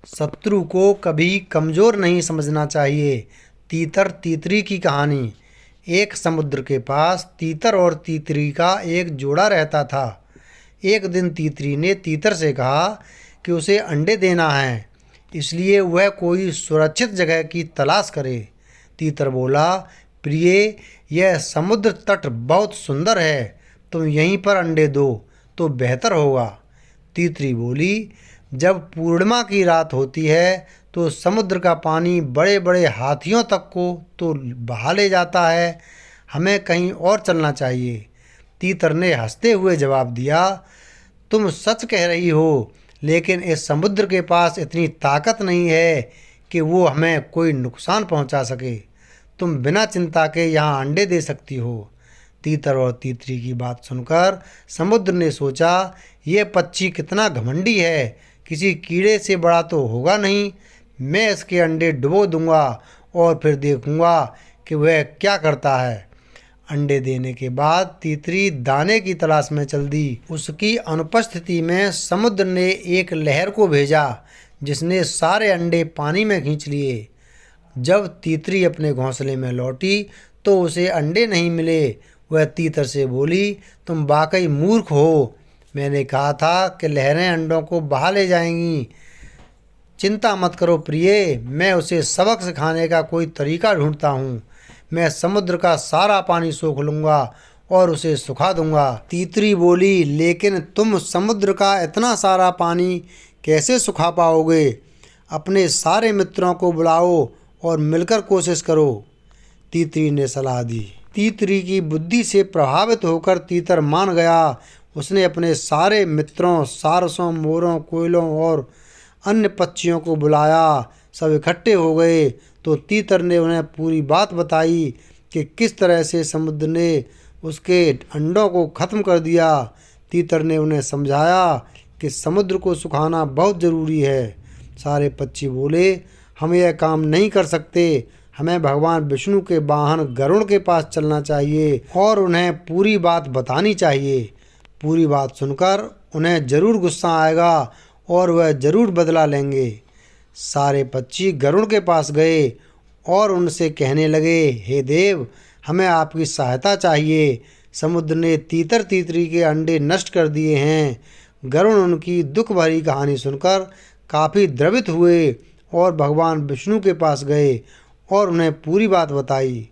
शत्रु को कभी कमज़ोर नहीं समझना चाहिए। तीतर तीतरी की कहानी। एक समुद्र के पास तीतर और तीतरी का एक जोड़ा रहता था। एक दिन तीतरी ने तीतर से कहा कि उसे अंडे देना है, इसलिए वह कोई सुरक्षित जगह की तलाश करे। तीतर बोला, प्रिय, यह समुद्र तट बहुत सुंदर है, तुम यहीं पर अंडे दो तो बेहतर होगा। तीतरी बोली, जब पूर्णिमा की रात होती है तो समुद्र का पानी बड़े बड़े हाथियों तक को तो बहा ले जाता है, हमें कहीं और चलना चाहिए। तीतर ने हंसते हुए जवाब दिया, तुम सच कह रही हो, लेकिन इस समुद्र के पास इतनी ताकत नहीं है कि वो हमें कोई नुकसान पहुंचा सके। तुम बिना चिंता के यहाँ अंडे दे सकती हो। तीतर और तीतरी की बात सुनकर समुद्र ने सोचा, ये पक्षी कितना घमंडी है, किसी कीड़े से बड़ा तो होगा नहीं। मैं इसके अंडे डुबो दूंगा और फिर देखूंगा कि वह क्या करता है। अंडे देने के बाद तीतरी दाने की तलाश में चल दी। उसकी अनुपस्थिति में समुद्र ने एक लहर को भेजा जिसने सारे अंडे पानी में खींच लिए। जब तीतरी अपने घोंसले में लौटी तो उसे अंडे नहीं मिले। वह तीतर से बोली, तुम वाकई मूर्ख हो, मैंने कहा था कि लहरें अंडों को बहा ले जाएंगी। चिंता मत करो प्रिय, मैं उसे सबक सिखाने का कोई तरीका ढूंढता हूँ। मैं समुद्र का सारा पानी सोख लूँगा और उसे सुखा दूँगा। तीतरी बोली, लेकिन तुम समुद्र का इतना सारा पानी कैसे सुखा पाओगे? अपने सारे मित्रों को बुलाओ और मिलकर कोशिश करो। तीतरी ने सलाह दी। तीतरी की बुद्धि से प्रभावित होकर तीतर मान गया। उसने अपने सारे मित्रों, सारसों, मोरों, कोयलों और अन्य पक्षियों को बुलाया। सब इकट्ठे हो गए तो तीतर ने उन्हें पूरी बात बताई कि किस तरह से समुद्र ने उसके अंडों को ख़त्म कर दिया। तीतर ने उन्हें समझाया कि समुद्र को सुखाना बहुत ज़रूरी है। सारे पक्षी बोले, हम यह काम नहीं कर सकते, हमें भगवान विष्णु के वाहन गरुड़ के पास चलना चाहिए और उन्हें पूरी बात बतानी चाहिए। पूरी बात सुनकर उन्हें ज़रूर गुस्सा आएगा और वह ज़रूर बदला लेंगे। सारे पक्षी गरुड़ के पास गए और उनसे कहने लगे, हे देव, हमें आपकी सहायता चाहिए। समुद्र ने तीतर तीतरी के अंडे नष्ट कर दिए हैं। गरुड़ उनकी दुख भरी कहानी सुनकर काफ़ी द्रवित हुए और भगवान विष्णु के पास गए और उन्हें पूरी बात बताई।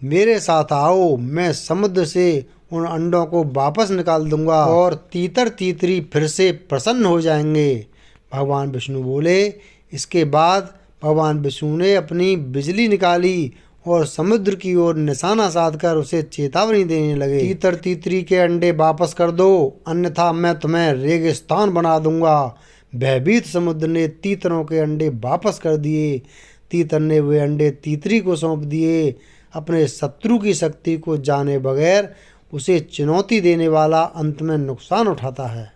मेरे साथ आओ, मैं समुद्र से उन अंडों को वापस निकाल दूंगा और तीतर तीतरी फिर से प्रसन्न हो जाएंगे। भगवान विष्णु बोले। इसके बाद भगवान विष्णु ने अपनी बिजली निकाली और समुद्र की ओर निशाना साधकर उसे चेतावनी देने लगे, तीतर तीतरी के अंडे वापस कर दो, अन्यथा मैं तुम्हें रेगिस्तान बना दूंगा। भयभीत समुद्र ने तीतरों के अंडे वापस कर दिए। तीतर ने वे अंडे तीतरी को सौंप दिए। अपने शत्रु की शक्ति को जाने बगैर उसे चुनौती देने वाला अंत में नुकसान उठाता है।